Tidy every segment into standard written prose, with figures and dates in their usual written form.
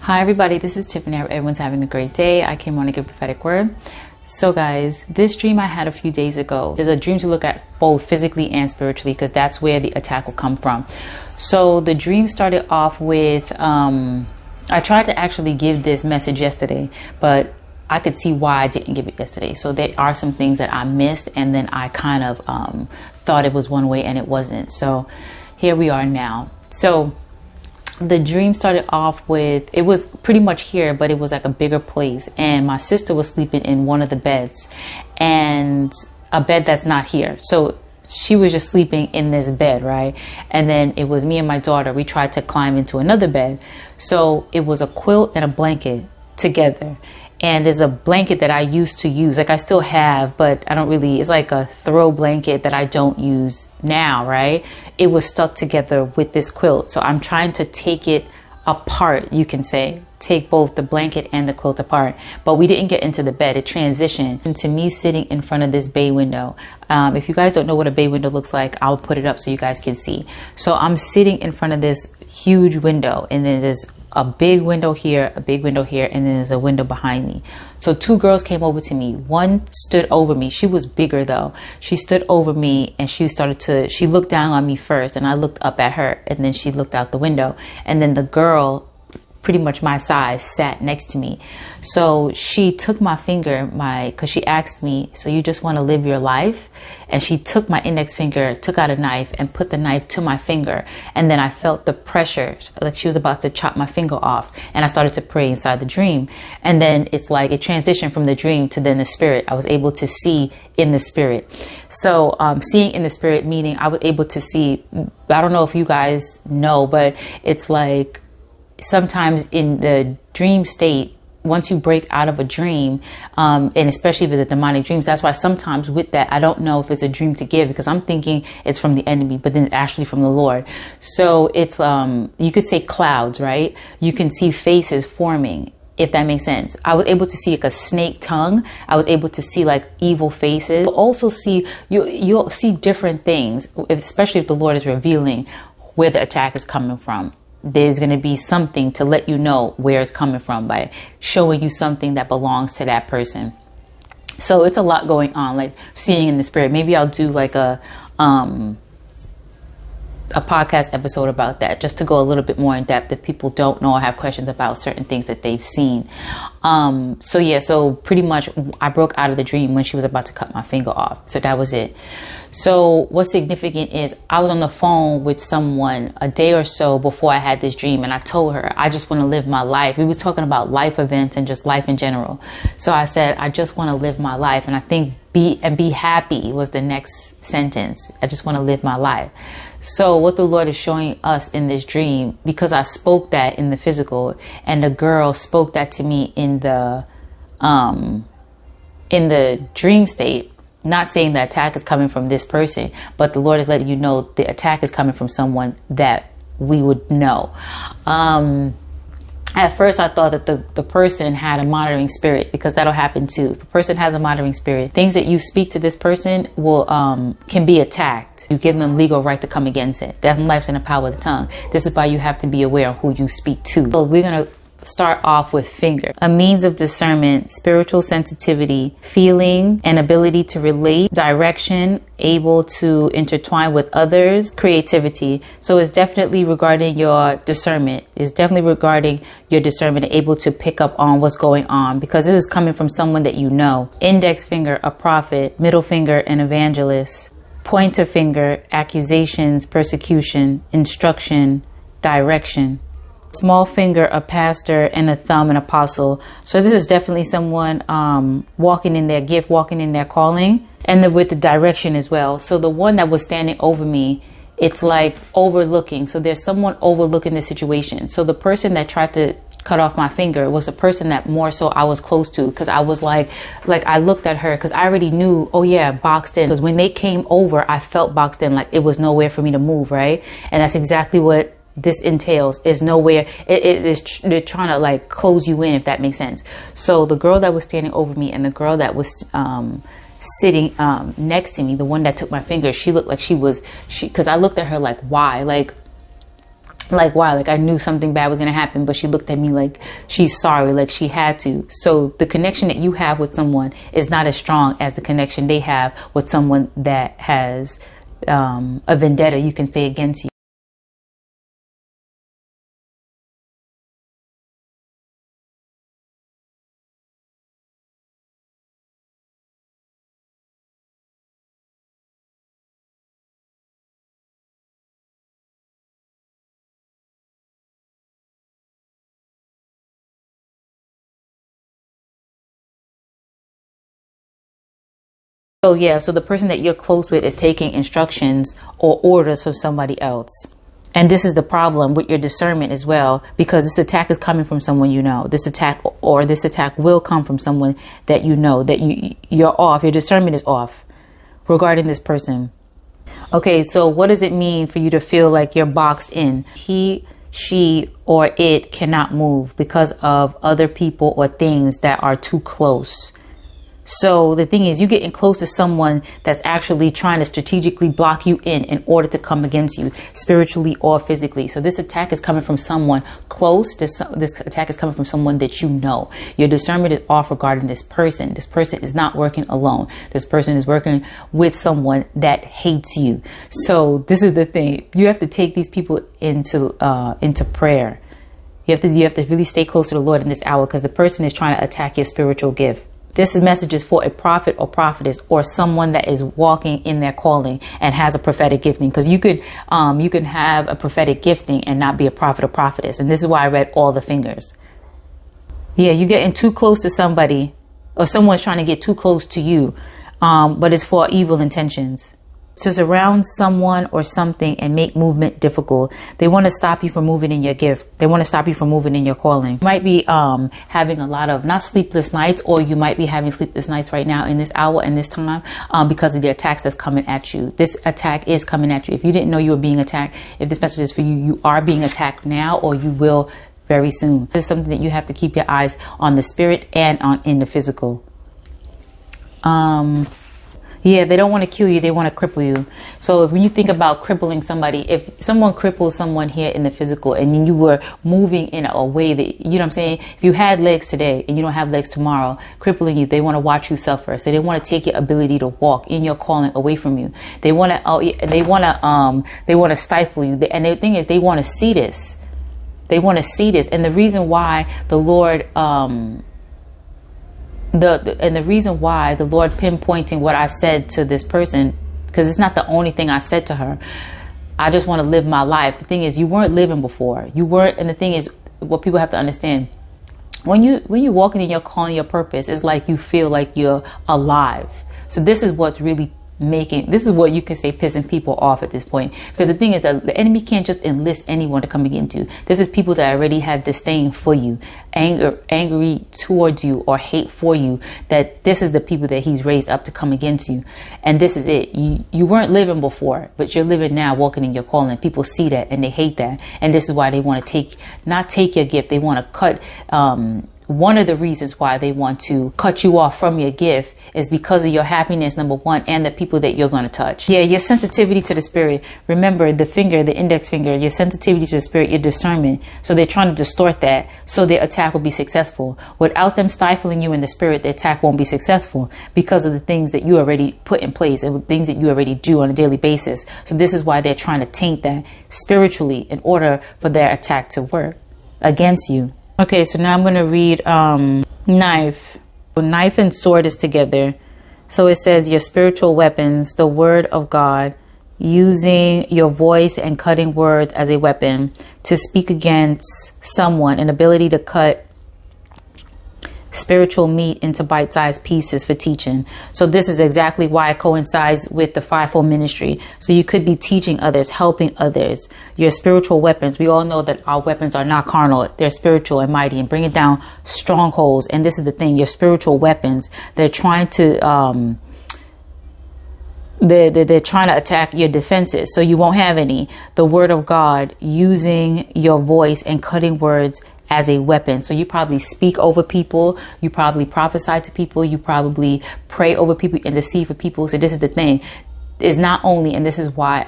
Hi everybody, this is Tiffany. I hope everyone's having a great day. I came on to give a prophetic word. So guys, this dream I had a few days ago is a dream to look at both physically and spiritually, because that's where the attack will come from. So the dream started off with, I tried to actually give this message yesterday, but I could see why I didn't give it yesterday. So there are some things that I missed, and then I kind of thought it was one way and it wasn't. So here we are now. So the dream started off with, it was pretty much here, but it was like a bigger place. And my sister was sleeping in one of the beds, and a bed that's not here. So she was just sleeping in this bed, right? And then it was me and my daughter. We tried to climb into another bed. So it was a quilt and a blanket together. And there's a blanket that I used to use, like I still have, but I don't really, it's like a throw blanket that I don't use now, right? It was stuck together with this quilt. So I'm trying to take it apart, you can say, take both the blanket and the quilt apart. But we didn't get into the bed. It transitioned into me sitting in front of this bay window. If you guys don't know what a bay window looks like, I'll put it up so you guys can see. So I'm sitting in front of this huge window, and then there's a big window here, a big window here, and then there's a window behind me. So two girls came over to me. One stood over me. She was bigger though. She stood over me and she looked down on me first, and I looked up at her, and then she looked out the window. And then the girl, pretty much my size, sat next to me. So she took my finger, cause she asked me, so you just want to live your life? And she took my index finger, took out a knife and put the knife to my finger. And then I felt the pressure, like she was about to chop my finger off. And I started to pray inside the dream. And then it's like it transitioned from the dream to then the spirit. I was able to see in the spirit. So seeing in the spirit, meaning I was able to see, I don't know if you guys know, but it's like, sometimes in the dream state, once you break out of a dream, and especially if it's a demonic dream, that's why sometimes with that, I don't know if it's a dream to give, because I'm thinking it's from the enemy, but then it's actually from the Lord. So it's, you could say clouds, right? You can see faces forming, if that makes sense. I was able to see like a snake tongue. I was able to see like evil faces. You'll also see, you'll see different things, especially if the Lord is revealing where the attack is coming from. There's going to be something to let you know where it's coming from by showing you something that belongs to that person. So it's a lot going on, like seeing in the spirit. Maybe I'll do like a podcast episode about that, just to go a little bit more in depth if people don't know or have questions about certain things that they've seen. So yeah, so pretty much I broke out of the dream when she was about to cut my finger off. So that was it. So what's significant is I was on the phone with someone a day or so before I had this dream, and I told her, I just want to live my life. We were talking about life events and just life in general. So I said, I just want to live my life. And I think be happy was the next sentence. I just want to live my life. So what the Lord is showing us in this dream, because I spoke that in the physical, and the girl spoke that to me in the dream state, not saying the attack is coming from this person, but the Lord is letting you know the attack is coming from someone that we would know. At first, I thought that the person had a monitoring spirit, because that'll happen too. If a person has a monitoring spirit, things that you speak to this person will can be attacked. You give them legal right to come against it. Death and life's in the power of the tongue. This is why you have to be aware of who you speak to. So we're going to start off with finger, a means of discernment, spiritual sensitivity, feeling, and ability to relate, direction, able to intertwine with others, creativity. So it's definitely regarding your discernment. It's definitely regarding your discernment, able to pick up on what's going on, because this is coming from someone that you know. Index finger, a prophet. Middle finger, an evangelist. Pointer finger, accusations, persecution, instruction, direction. Small finger, a pastor, and a thumb, an apostle. So this is definitely someone walking in their gift, walking in their calling, and then with the direction as well. So the one that was standing over me, it's like overlooking. So there's someone overlooking the situation. So the person that tried to cut off my finger was a person that more so I was close to, because I was like I looked at her because I already knew, oh yeah, boxed in. Because when they came over, I felt boxed in, like it was nowhere for me to move, right? And that's exactly what this entails. Is nowhere. They're trying to like close you in, if that makes sense. So the girl that was standing over me and the girl that was sitting next to me, the one that took my finger, she looked like she because I looked at her like, why? Like Like, why? Like, I knew something bad was going to happen, but she looked at me like she's sorry, like she had to. So the connection that you have with someone is not as strong as the connection they have with someone that has a vendetta, you can say, against you. So yeah, so the person that you're close with is taking instructions or orders from somebody else. And this is the problem with your discernment as well, because this attack is coming from someone you know. This attack will come from someone that you know, that you're off. Your discernment is off regarding this person. Okay, so what does it mean for you to feel like you're boxed in? He, she, or it cannot move because of other people or things that are too close. So the thing is, you're getting close to someone that's actually trying to strategically block you in order to come against you spiritually or physically. So this attack is coming from someone close. This attack is coming from someone that you know. Your discernment is off regarding this person. This person is not working alone. This person is working with someone that hates you. So this is the thing. You have to take these people into prayer. You have to really stay close to the Lord in this hour, because the person is trying to attack your spiritual gift. This is messages for a prophet or prophetess, or someone that is walking in their calling and has a prophetic gifting. Because you can have a prophetic gifting and not be a prophet or prophetess. And this is why I read all the fingers. Yeah, you're getting too close to somebody, or someone's trying to get too close to you, but it's for evil intentions. To surround someone or something and make movement difficult. They want to stop you from moving in your gift. They want to stop you from moving in your calling. You might be having a lot of not sleepless nights, or you might be having sleepless nights right now in this hour and this time because of the attacks that's coming at you. This attack is coming at you. If you didn't know you were being attacked, if this message is for you, you are being attacked now, or you will very soon. This is something that you have to keep your eyes on the spirit and in the physical. Yeah, they don't want to kill you. They want to cripple you. So when you think about crippling somebody, if someone cripples someone here in the physical, and then you were moving in a way that, you know what I'm saying? If you had legs today and you don't have legs tomorrow, crippling you, they want to watch you suffer. So they want to take your ability to walk in your calling away from you. They want to stifle you. And the thing is, they want to see this. They want to see this. And the reason why the Lord, the reason why the Lord pinpointing what I said to this person, because it's not the only thing I said to her. I just want to live my life. The thing is, you weren't living before. You weren't. And the thing is, what people have to understand, when you're walking in your calling, your purpose, it's like you feel like you're alive. So this is what's really this is what you can say pissing people off at this point. Because the thing is that the enemy can't just enlist anyone to come against you. This is people that already have disdain for you, angry towards you, or hate for you. That this is the people that he's raised up to come against you. And this is it. You weren't living before, but you're living now, walking in your calling. People see that and they hate that. And this is why they want to not take your gift. They want to cut, one of the reasons why they want to cut you off from your gift is because of your happiness, number one, and the people that you're going to touch. Yeah, your sensitivity to the spirit. Remember the finger, the index finger, your sensitivity to the spirit, your discernment. So they're trying to distort that so their attack will be successful. Without them stifling you in the spirit, the attack won't be successful because of the things that you already put in place and things that you already do on a daily basis. So this is why they're trying to taint that spiritually in order for their attack to work against you. Okay, so now I'm going to read knife. Knife and sword is together. So it says your spiritual weapons, the word of God, using your voice and cutting words as a weapon to speak against someone, an ability to cut spiritual meat into bite-sized pieces for teaching. So this is exactly why it coincides with the fivefold ministry. So you could be teaching others, helping others. Your spiritual weapons. We all know that our weapons are not carnal. They're spiritual and mighty and bringing down strongholds. And this is the thing, your spiritual weapons, they're trying to, they're trying to attack your defenses. So you won't have any. The word of God, using your voice and cutting words as a weapon. So you probably speak over people, you probably prophesy to people, you probably pray over people, intercede for people. So this is the thing. is not only, and this is why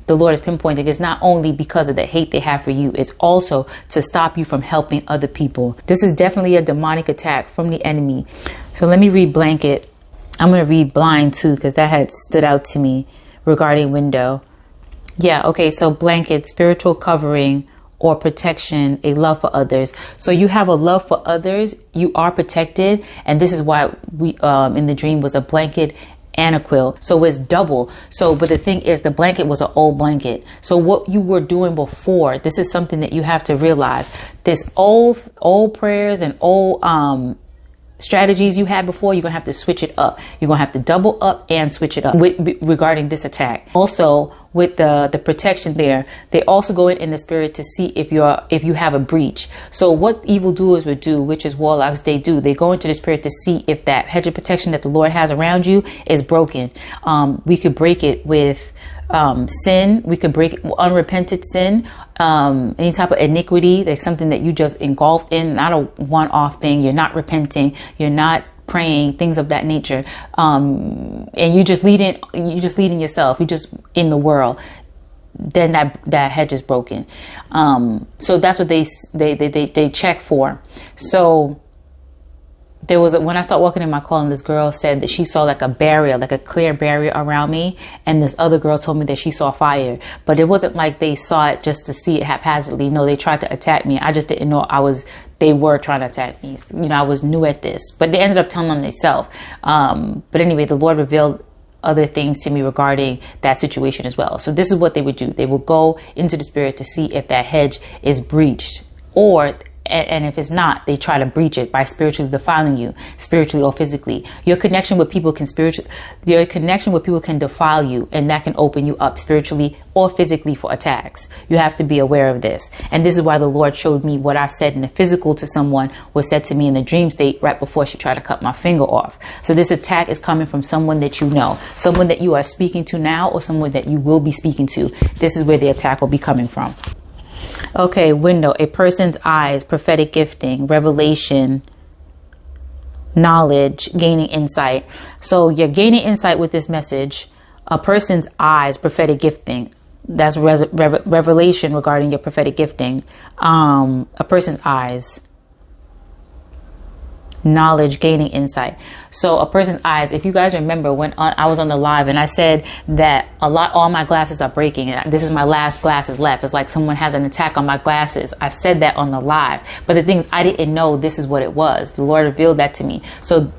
the Lord is pinpointing, it's not only because of the hate they have for you, it's also to stop you from helping other people. This is definitely a demonic attack from the enemy. So let me read blanket. I'm going to read blind too, because that had stood out to me regarding window. Yeah, okay, so blanket, spiritual covering or protection, a love for others. So you have a love for others, you are protected, and this is why we in the dream was a blanket and a quilt. So it's double. So, but the thing is, the blanket was an old blanket. So what you were doing before, this is something that you have to realize. This old prayers and old strategies you had before, you're gonna have to switch it up. You're gonna have to double up and switch it up regarding this attack. Also, with the protection there, they also go in the spirit to see if you have a breach. So what evildoers would do, which is warlocks, they go into the spirit to see if that hedge of protection that the Lord has around you is broken. We could break it with sin. We could break it, unrepented sin, any type of iniquity, like something that you just engulfed in, not a one-off thing. You're not repenting. You're not praying, things of that nature. And you just leading yourself. You just in the world. Then that hedge is broken. So that's what they check for. So there was when I started walking in my car, and this girl said that she saw like a barrier, like a clear barrier around me. And this other girl told me that she saw fire, but it wasn't like they saw it just to see it haphazardly. No, they tried to attack me. I just didn't know they were trying to attack me. You know, I was new at this, but they ended up telling them themselves. But anyway, the Lord revealed other things to me regarding that situation as well. So this is what they would do. They will go into the spirit to see if that hedge is breached, and if it's not, they try to breach it by spiritually defiling you, spiritually or physically. Your connection with people can defile you, and that can open you up spiritually or physically for attacks. You have to be aware of this. And this is why the Lord showed me what I said in the physical to someone was said to me in the dream state right before she tried to cut my finger off. So this attack is coming from someone that you know, someone that you are speaking to now, or someone that you will be speaking to. This is where the attack will be coming from. Okay, window, a person's eyes, prophetic gifting, revelation, knowledge, gaining insight. So you're gaining insight with this message. A person's eyes, prophetic gifting. That's revelation regarding your prophetic gifting. A person's eyes. Knowledge, gaining insight. So a person's eyes, if you guys remember when I was on the live and I said that all my glasses are breaking and this is my last glasses left. It's like someone has an attack on my glasses. I said that on the live, but the thing is, I didn't know this is what it was. The Lord revealed that to me. So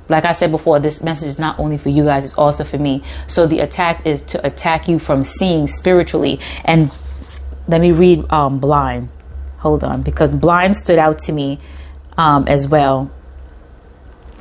like I said before, this message is not only for you guys, it's also for me. So the attack is to attack you from seeing spiritually. And let me read blind. Hold on, because blind stood out to me as well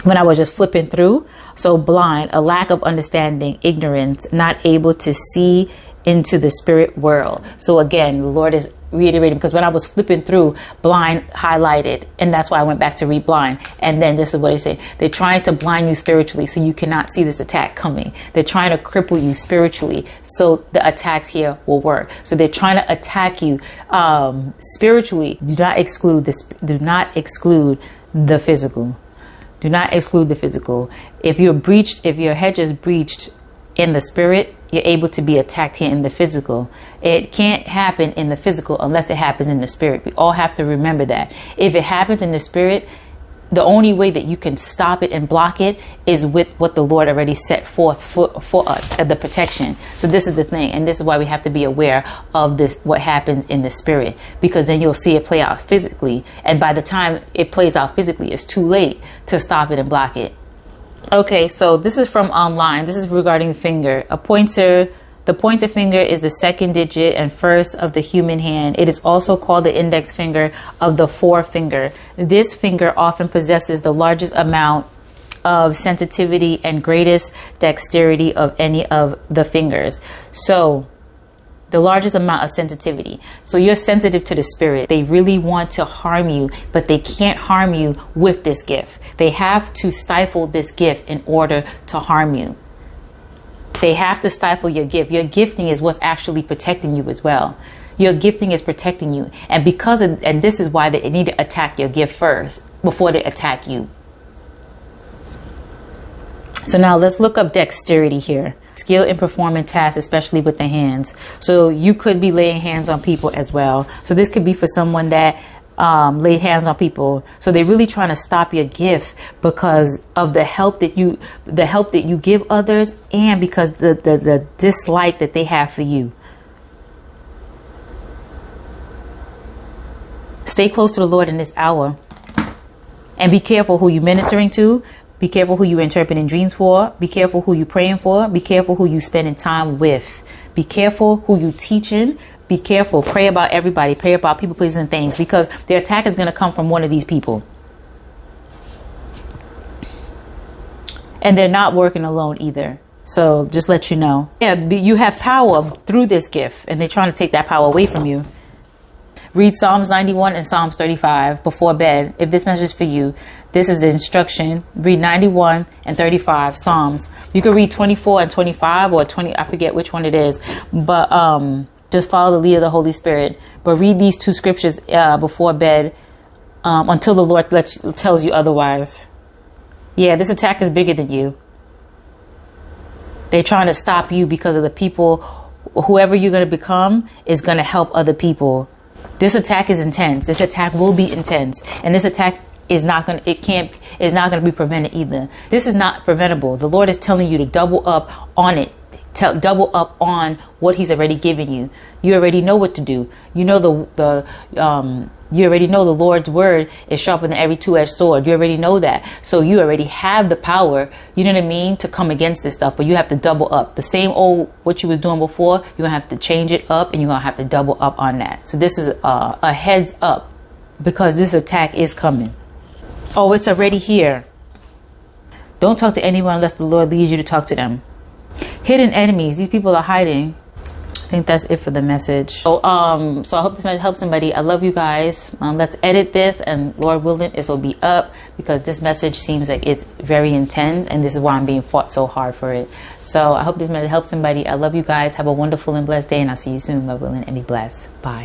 when I was just flipping through. So blind, a lack of understanding, ignorance, not able to see into the spirit world. So again, the Lord is reiterating, because when I was flipping through, blind highlighted, and that's why I went back to read blind. And then this is what he's saying. They're trying to blind you spiritually so you cannot see this attack coming. They're trying to cripple you spiritually so the attacks here will work. So they're trying to attack you spiritually. Do not exclude this. Do not exclude the physical. Do not exclude the physical. If your hedge is breached in the spirit, you're able to be attacked here in the physical. It can't happen in the physical unless it happens in the spirit. We all have to remember that. If it happens in the spirit, the only way that you can stop it and block it is with what the Lord already set forth for us as the protection. So this is the thing. And this is why we have to be aware of this, what happens in the spirit, because then you'll see it play out physically. And by the time it plays out physically, it's too late to stop it and block it. Okay, so this is from online. This is regarding the finger. The pointer finger is the second digit and first of the human hand. It is also called the index finger of the forefinger. This finger often possesses the largest amount of sensitivity and greatest dexterity of any of the fingers. So the largest amount of sensitivity. So you're sensitive to the spirit. They really want to harm you, but they can't harm you with this gift. They have to stifle this gift in order to harm you. They have to stifle your gift. Your gifting is what's actually protecting you as well. Your gifting is protecting you. And and this is why they need to attack your gift first before they attack you. So now let's look up dexterity here. skill in performing tasks, especially with the hands. So you could be laying hands on people as well. So this could be for someone that laid hands on people. So they're really trying to stop your gift because of the help that you give others, and because the dislike that they have for you. Stay close to the Lord in this hour, and be careful who you're ministering to. Be careful who you're interpreting dreams for. Be careful who you're praying for. Be careful who you're spending time with. Be careful who you're teaching. Be careful. Pray about everybody. Pray about people, places, and things, because the attack is going to come from one of these people. And they're not working alone either. So just let you know. Yeah, you have power through this gift, and they're trying to take that power away from you. Read Psalms 91 and Psalms 35 before bed. If this message is for you, this is the instruction. Read 91 and 35 Psalms. You can read 24 and 25 or 20. I forget which one it is. But just follow the lead of the Holy Spirit. But read these two scriptures before bed until the Lord tells you otherwise. Yeah, this attack is bigger than you. They're trying to stop you because of the people. Whoever you're going to become is going to help other people. This attack is intense. This attack will be intense. And this attack is not going to be prevented either. This is not preventable. The Lord is telling you to double up on it. Double up on what he's already given you. You already know what to do. You know you already know the Lord's word is sharper than every two-edged sword. You already know that. So you already have the power, you know what I mean, to come against this stuff. But you have to double up. The same old what you was doing before, you're going to have to change it up, and you're going to have to double up on that. So this is a heads up, because this attack is coming. Oh, it's already here. Don't talk to anyone unless the Lord leads you to talk to them. Hidden enemies. These people are hiding. I think that's it for the message. So I hope this message helps somebody. I love you guys. Let's edit this, and Lord willing, this will be up, because this message seems like it's very intense, and this is why I'm being fought so hard for it. So I hope this message helps somebody. I love you guys. Have a wonderful and blessed day, and I'll see you soon, Lord willing, and be blessed. Bye.